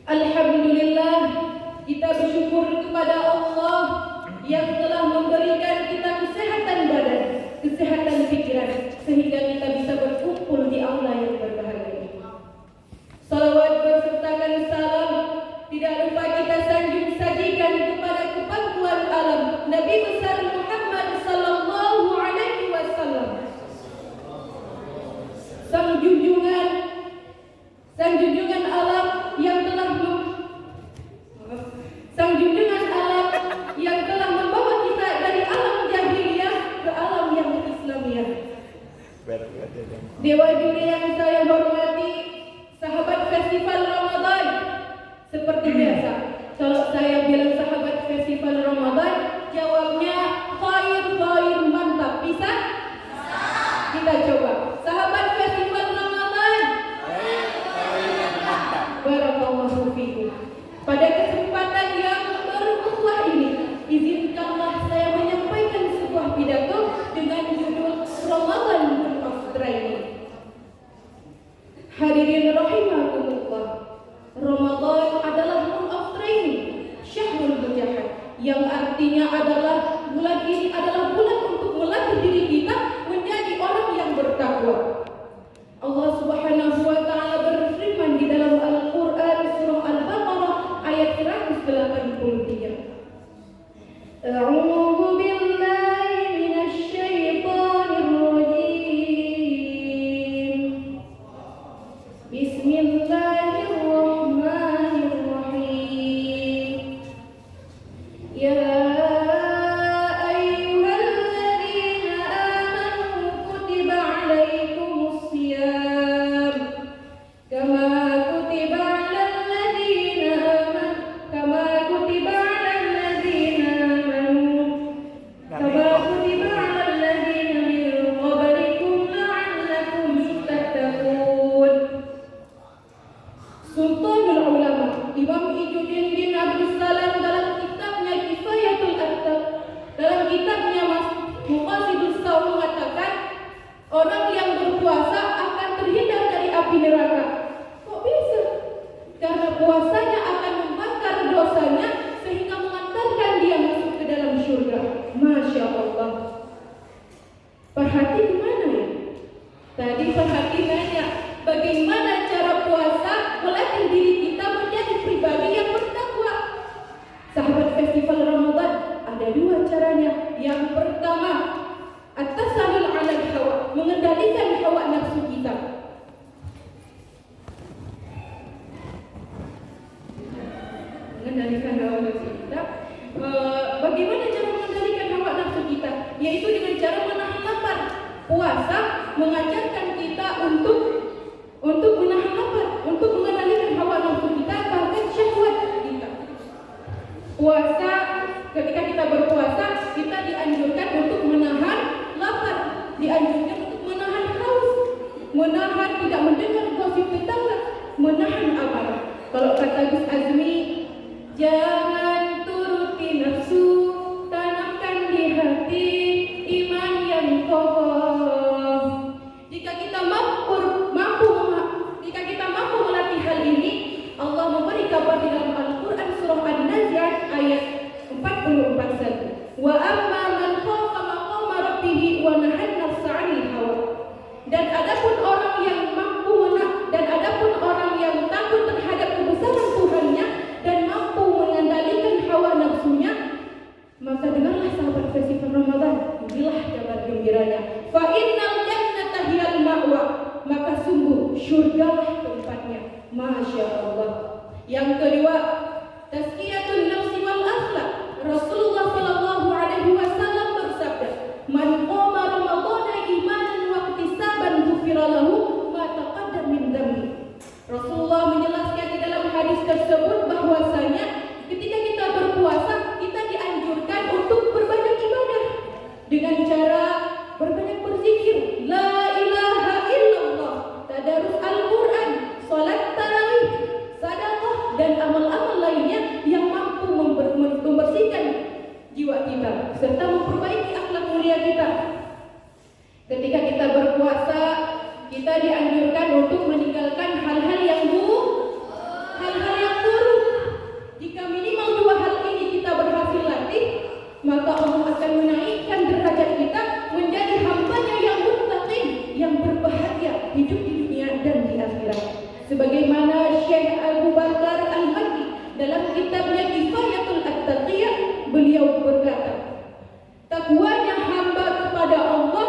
Alhamdulillah, kita bersyukur kepada Allah yang telah memberikan kita kesehatan badan, kesehatan pikiran, sehingga kita bisa berkumpul di aula yang berbahagia ini. Salawat bersertakan salam tidak lupa kita sanjung sajikan kepada kepangkuan alam Nabi besar Muhammad sallallahu alaihi wasallam, sang junjungan alam yang telah membawa kita dari alam jahiliyah ke alam yang Islamiyah. Dewa juri yang saya hormati, sahabat festival Ramadan, seperti biasa, kalau saya bilang sahabat festival Ramadan, jawabnya khair mantap. Bisa? Kita coba. Sahabat festival Ramadan. Barakallahu fiikum. Pada kesempatan yang berukhuwah ini, izinkanlah saya menyampaikan sebuah pidato dengan judul Ramadan Moon of Training. Hadirin rahimakumullah, Ramadan adalah moon of training, syahrul mujahad, yang artinya adalah bulan ini adalah bulan untuk melatih diri kita menjadi orang yang bertakwa. Allah Subhanahu wa taala berfirman di dalam Al-Qur'an surah Al-Baqarah ayat 183. A'udzu billahi minasy syaithanir rajim. Bismillahirrahmanirrahim. Ya Sultanul Ulama Imam Izzuddin bin Abdus Salam dalam kitabnya Kifayatul Attab, dalam kitabnya Muqasidus Shaum mengatakan, orang yang berpuasa akan terhindar dari api neraka. Kok bisa? Karena puasanya akan membakar dosanya sehingga mengantarkan dia masuk ke dalam surga. Masya Allah. Perhati kemana ya? Tadi perhati nanya, bagaimana cara puasa melatih diri kita menjadi pribadi yang bertakwa. Sahabat festival Ramadan, ada dua caranya. Yang pertama, at-tasalul 'alal hawa, mengendalikan hawa nafsu kita. Mengendalikan hawa nafsu kita. Bagaimana cara mengendalikan hawa nafsu kita? Yaitu dengan cara menahan lapar. Puasa mengajarkan kita untuk menahan lapar, untuk mengendalikan hawa nafsu kita, bahkan syahwat kita. Puasa, ketika kita berpuasa, kita dianjurkan untuk menahan lapar, dianjurkan untuk menahan haus, menahan tidak mendengar gosip tetangga, menahan amarah. Kalau kata Gus Azmi, jangan turuti nafsu, tanamkan di hati iman yang kokoh. Jika kita mampu melatih hal ini, Allah memberi kabar di dalam Al-Quran surah An-Nazi'at ayat 44. Wa amma man khafa maqama rabbih wa nahan nafsa 'anil hawa. Dan adapun orang yang takut terhadap kebesaran Tuhannya dan mampu mengendalikan hawa nafsunya, maka dengarlah sahabat festival Ramadan, inilah kabar gembiranya. Fa innal jannata hiyal ma'wa, maka sungguh surgalah tempatnya. Masya Allah. Yang kedua, tazkiyatun nafsi wal akhlak. Rasulullah sallallahu alaihi wasallam bersabda, man qama ramadhana imanan wa ihtisaban ghufira lahu ma taqaddama min dhanbi. Rasulullah menjelaskan di dalam hadis tersebut bahwasanya ketika kita berpuasa, kita dianjurkan untuk berbanyak ibadah dengan cara berbanyak berzikir, la ilaha illallah, tadarus Al-Quran, salat tarawih, sedekah dan amal-amal lainnya yang mampu membersihkan jiwa kita serta memperbaiki akhlak mulia kita. Ketika kita berpuasa, kita dianjurkan untuk meninggalkan hal-hal yang buruk, hal-hal yang buruk maka Allah akan menaikkan derajat kita menjadi hambanya yang muttaqin, yang berbahagia hidup di dunia dan di akhirat. Sebagaimana Syekh Abu Bakar Al-Makki dalam kitabnya Kifayatul At-Taqiyah, beliau berkata, takwanya hamba kepada Allah